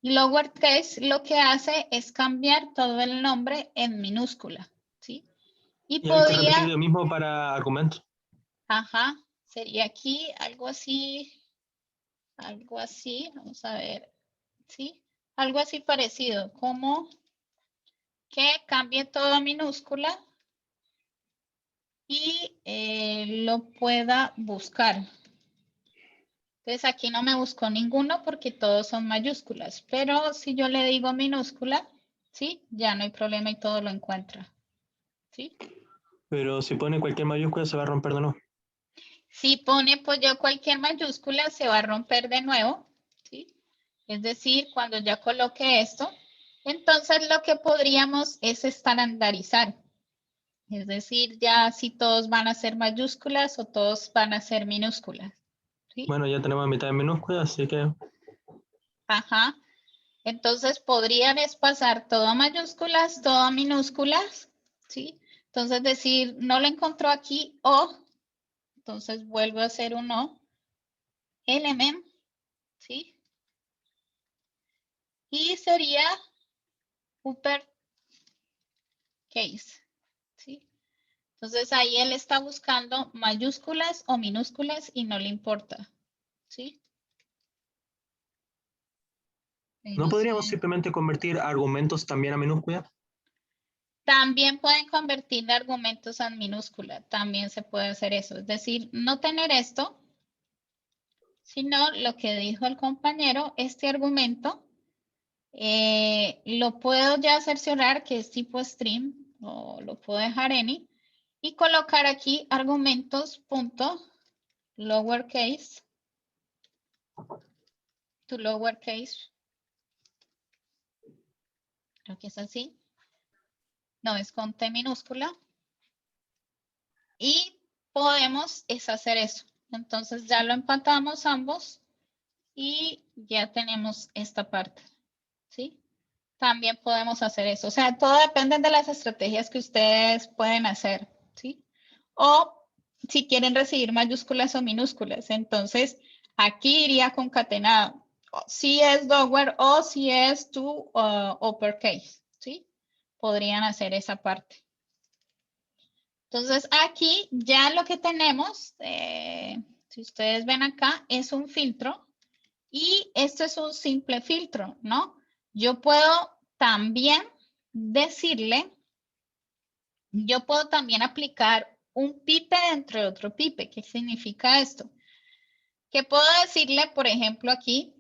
Y lowercase lo que hace es cambiar todo el nombre en minúscula, ¿sí? Y Y hay que repetir podría, lo mismo para argumentos. ajá, sería aquí algo así, vamos a ver, ¿sí? Algo así parecido, como que cambie todo a minúscula y lo pueda buscar. Entonces aquí no me buscó ninguno porque todos son mayúsculas, pero si yo le digo minúscula, ¿sí? Ya no hay problema y todo lo encuentra, ¿sí? Pero si pone cualquier mayúscula se va a romper de nuevo. Si pone pues yo cualquier mayúscula se va a romper de nuevo, ¿sí? Es decir, cuando ya coloque esto, entonces lo que podríamos es estandarizar. Es decir, ya si todos van a ser mayúsculas o todos van a ser minúsculas, ¿sí? Bueno, ya tenemos mitad de minúscula, así que Ajá. Entonces podrían pasar todo a mayúsculas, todo a minúsculas, ¿sí? Entonces decir, no lo encontró aquí o, entonces vuelvo a hacer un o, element, ¿sí? Y sería uppercase, ¿sí? Entonces ahí él está buscando mayúsculas o minúsculas y no le importa, ¿sí? ¿no No podríamos sé. simplemente convertir argumentos también a minúscula? También pueden convertir argumentos en minúscula, también se puede hacer eso. Es decir, no tener esto, sino lo que dijo el compañero, este argumento lo puedo ya cerciorar que es tipo stream o lo puedo dejar any y colocar aquí argumentos punto lowercase to lowercase, creo que es así, no es con T minúscula y podemos es hacer eso. Entonces ya lo empatamos ambos y ya tenemos esta parte, ¿sí? También podemos hacer eso. O sea, todo depende de las estrategias que ustedes pueden hacer, ¿sí? O si quieren recibir mayúsculas o minúsculas. Entonces, aquí iría concatenado. Si es Dower o si es to uppercase, ¿sí? Podrían hacer esa parte. Entonces, aquí ya lo que tenemos, si ustedes ven acá, es un filtro. Y esto es un simple filtro, ¿no? Yo puedo también decirle, yo puedo también aplicar un pipe dentro de otro pipe. ¿Qué significa esto? Que puedo decirle, por ejemplo, aquí,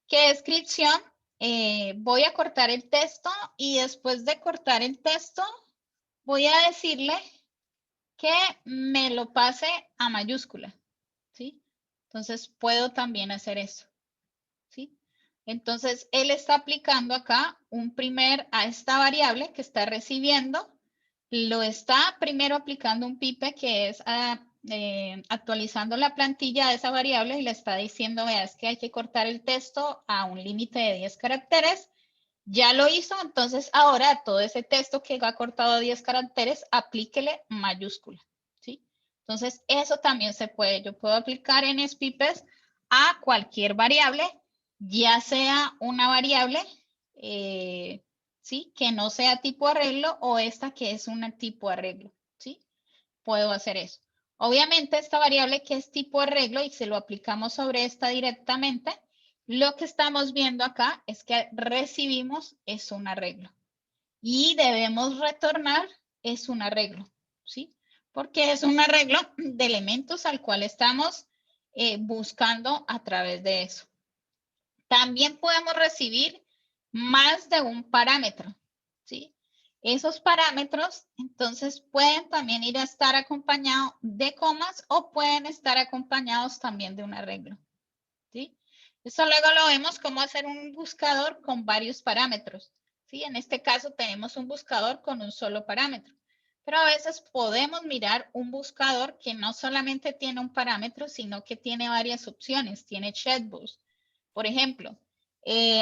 que descripción, voy a cortar el texto y después de cortar el texto, voy a decirle que me lo pase a mayúscula, ¿sí? Entonces, puedo también hacer eso, ¿sí? Entonces, él está aplicando acá a esta variable que está recibiendo, lo está primero aplicando un pipe que es actualizando la plantilla de esa variable y le está diciendo, veas que hay que cortar el texto a un límite de 10 caracteres. Ya lo hizo, entonces ahora todo ese texto que ha cortado 10 caracteres, aplíquele mayúscula, ¿sí? Entonces, eso también se puede. Yo puedo aplicar en spipes a cualquier variable, ya sea una variable, ¿sí? Que no sea tipo arreglo o esta que es un tipo arreglo, ¿sí? Puedo hacer eso. Obviamente esta variable que es tipo arreglo y se lo aplicamos sobre esta directamente, lo que estamos viendo acá es que recibimos es un arreglo y debemos retornar es un arreglo, ¿sí? Porque es un arreglo de elementos al cual estamos buscando a través de eso. También podemos recibir más de un parámetro, ¿sí? Esos parámetros, entonces, pueden también ir a estar acompañados de comas o pueden estar acompañados también de un arreglo, ¿sí? Eso luego lo vemos cómo hacer un buscador con varios parámetros, ¿sí? En este caso tenemos un buscador con un solo parámetro, pero a veces podemos mirar un buscador que no solamente tiene un parámetro, sino que tiene varias opciones, tiene chatbots. Por ejemplo,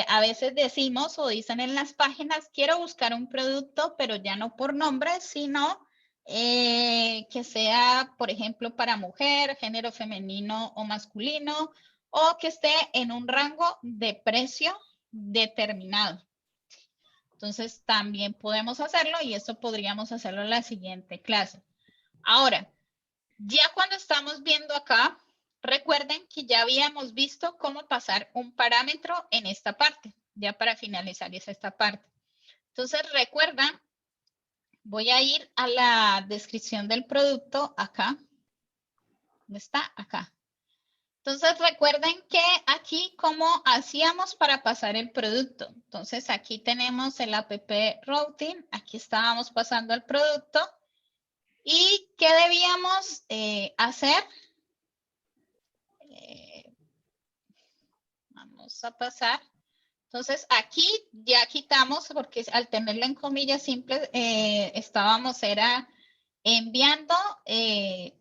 a veces decimos o dicen en las páginas, quiero buscar un producto, pero ya no por nombre, sino que sea, por ejemplo, para mujer, género femenino o masculino, o que esté en un rango de precio determinado. Entonces, también podemos hacerlo y eso podríamos hacerlo en la siguiente clase. Ahora, ya cuando estamos viendo acá, recuerden que ya habíamos visto cómo pasar un parámetro en esta parte, ya para finalizar esta parte. Entonces, recuerdan, voy a ir a la descripción del producto acá. ¿Dónde está? Acá. Entonces, recuerden que aquí cómo hacíamos para pasar el producto. Entonces, aquí tenemos el app routing. Aquí estábamos pasando el producto. ¿Y qué debíamos hacer? Vamos a pasar. Entonces, aquí ya quitamos, porque al tenerlo en comillas simples, estábamos enviando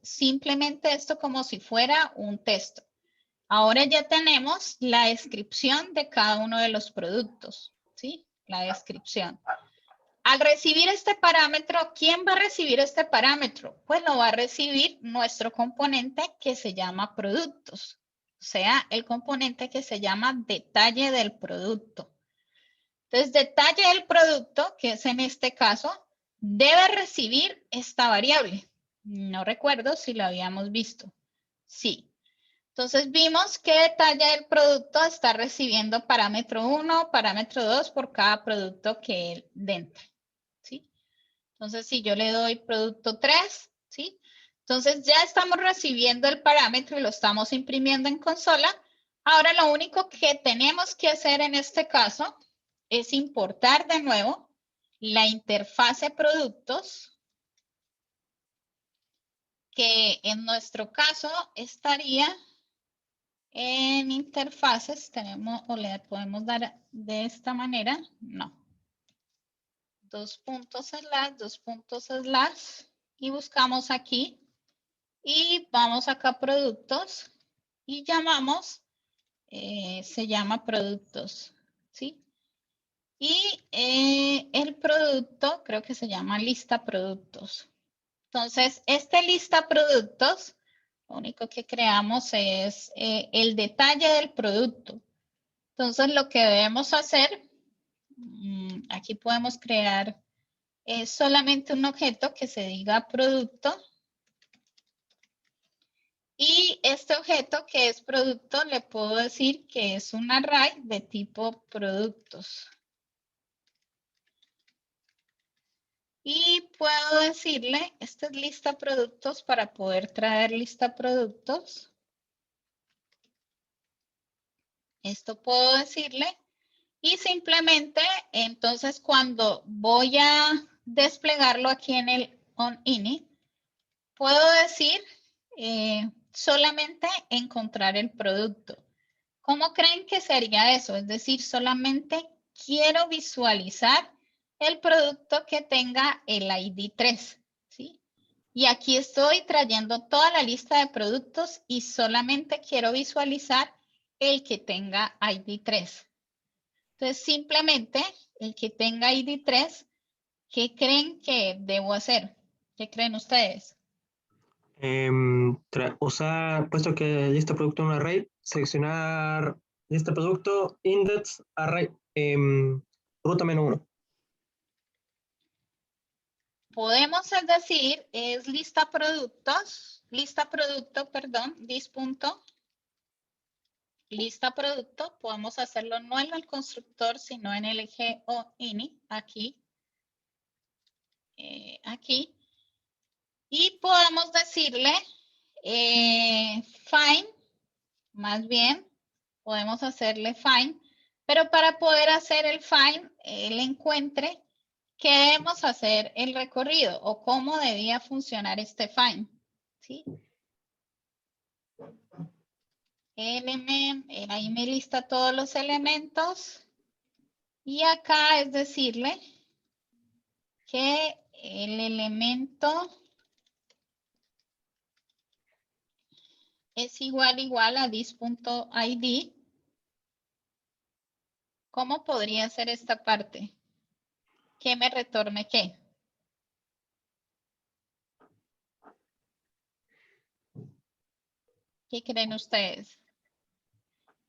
simplemente esto como si fuera un texto. Ahora ya tenemos la descripción de cada uno de los productos, ¿sí? La descripción. Al recibir este parámetro, ¿quién va a recibir este parámetro? Pues lo va a recibir nuestro componente que se llama productos, o sea, el componente que se llama detalle del producto. Entonces, detalle del producto, que es en este caso, debe recibir esta variable. No recuerdo si lo habíamos visto. Sí. Entonces vimos que detalle del producto está recibiendo parámetro 1, parámetro 2 por cada producto que él entre, ¿sí? Entonces si yo le doy producto 3, ¿sí? Entonces ya estamos recibiendo el parámetro y lo estamos imprimiendo en consola. Ahora lo único que tenemos que hacer en este caso es importar de nuevo la interfase productos, que en nuestro caso estaría en interfaces. Tenemos o le podemos dar de esta manera, no. 2 puntos slash y buscamos aquí y vamos acá productos y llamamos se llama productos, ¿sí? Y el producto creo que se llama lista productos. Entonces, este lista productos, lo único que creamos es el detalle del producto. Entonces, lo que debemos hacer, aquí podemos crear solamente un objeto que se diga producto. Y este objeto que es producto, le puedo decir que es un array de tipo productos. Y puedo decirle, esta es lista productos para poder traer lista productos. Esto puedo decirle. Y simplemente, entonces, cuando voy a desplegarlo aquí en el onInit, puedo decir solamente encontrar el producto. ¿Cómo creen que sería eso? Es decir, solamente quiero visualizar el producto que tenga el ID 3, ¿sí? Y aquí estoy trayendo toda la lista de productos y solamente quiero visualizar el que tenga ID 3. Entonces, simplemente el que tenga ID 3, ¿qué creen que debo hacer? ¿Qué creen ustedes? Usar, puesto que lista producto en un array, seleccionar lista producto, index, array, ruta -1. Podemos, es decir, es lista producto, perdón, lista producto, podemos hacerlo no en el constructor, sino en el onInit, aquí, aquí. Y podemos decirle find, más bien, podemos hacerle find, pero para poder hacer el find, el encuentre, ¿qué debemos hacer el recorrido o cómo debía funcionar este find? ¿Sí? Ahí me lista todos los elementos y acá es decirle que el elemento es igual a this.id. ¿Cómo podría ser esta parte? ¿Qué me retorne qué? ¿Qué creen ustedes?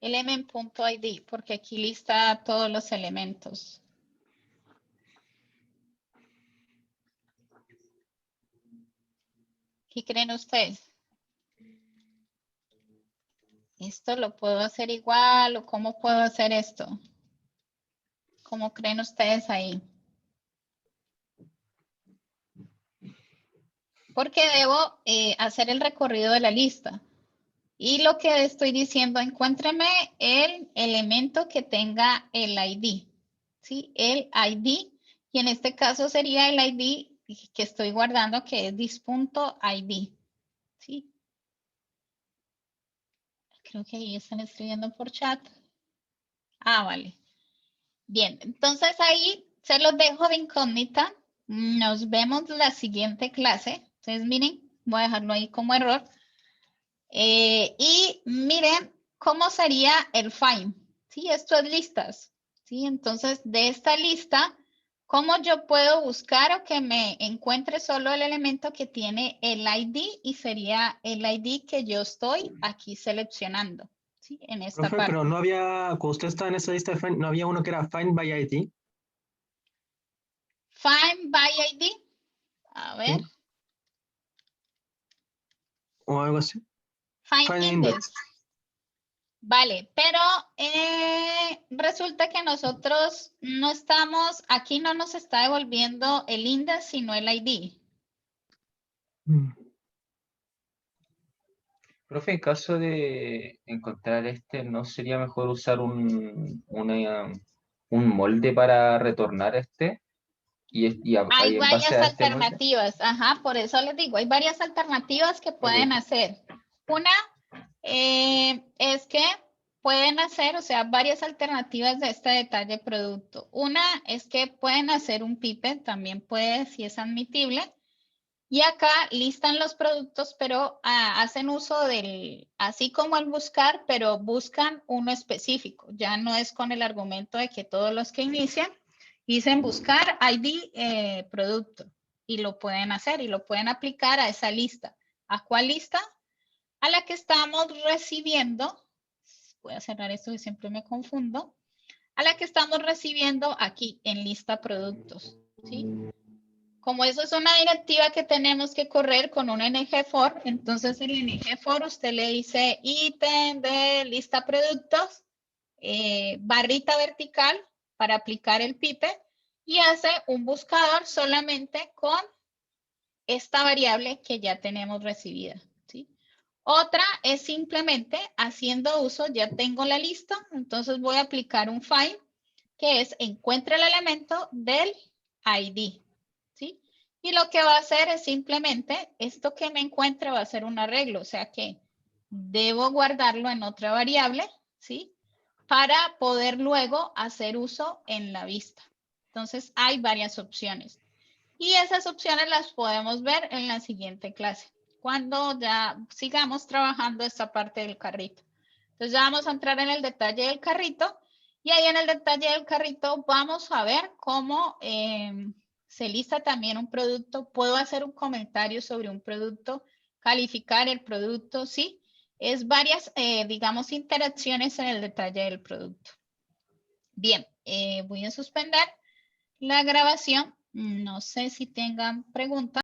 Element.id, porque aquí lista todos los elementos. ¿Qué creen ustedes? ¿Esto lo puedo hacer igual o cómo puedo hacer esto? ¿Cómo creen ustedes ahí? Porque debo hacer el recorrido de la lista. Y lo que estoy diciendo, encuéntreme el elemento que tenga el ID. ¿Sí? El ID. Y en este caso sería el ID que estoy guardando, que es this.id. ¿Sí? Creo que ahí están escribiendo por chat. Ah, vale. Bien, entonces ahí se los dejo de incógnita. Nos vemos la siguiente clase. Entonces, miren, voy a dejarlo ahí como error. Y miren cómo sería el find. ¿Sí? Esto es listas. ¿Sí? Entonces, de esta lista, ¿cómo yo puedo buscar o que me encuentre solo el elemento que tiene el ID? Y sería el ID que yo estoy aquí seleccionando. ¿Sí? En esta Profe, parte. pero no había, cuando usted estaba en esa lista de find, no había uno que era find by ID. Find by ID. A ver. ¿Sí? O algo así. Find Find index. index. Vale, pero resulta que nosotros no estamos, aquí no nos está devolviendo el index, sino el ID. Profe, en caso de encontrar ¿no sería mejor usar un molde para retornar Hay y en base varias a este molde? alternativas, ajá, por eso les digo, hay varias alternativas que pueden Ok. hacer. Una es que pueden hacer, o sea, varias alternativas de este detalle producto. Una es que pueden hacer un pipet, también puede, si es admitible. Y acá listan los productos, pero hacen uso del, así como al buscar, pero buscan uno específico. Ya no es con el argumento de que todos los que inician dicen buscar ID producto. Y lo pueden hacer y lo pueden aplicar a esa lista. ¿A cuál lista? A la que estamos recibiendo. Voy a cerrar esto que siempre me confundo. A la que estamos recibiendo aquí en lista productos. ¿Sí? Como eso es una directiva que tenemos que correr con un ng for, entonces el ng for usted le dice ítem de lista productos, barrita vertical para aplicar el pipe y hace un buscador solamente con esta variable que ya tenemos recibida. ¿Sí? Otra es simplemente haciendo uso, ya tengo la lista, entonces voy a aplicar un find que es encuentra el elemento del ID. ¿Sí? Y lo que va a hacer es simplemente esto que me encuentre va a ser un arreglo, o sea que debo guardarlo en otra variable, ¿sí? Para poder luego hacer uso en la vista. Entonces hay varias opciones. Y esas opciones las podemos ver en la siguiente clase, cuando ya sigamos trabajando esta parte del carrito. Entonces ya vamos a entrar en el detalle del carrito y ahí en el detalle del carrito vamos a ver cómo se lista también un producto. Puedo hacer un comentario sobre un producto, calificar el producto, sí. Es varias, digamos, interacciones en el detalle del producto. Bien, voy a suspender la grabación. No sé si tengan preguntas.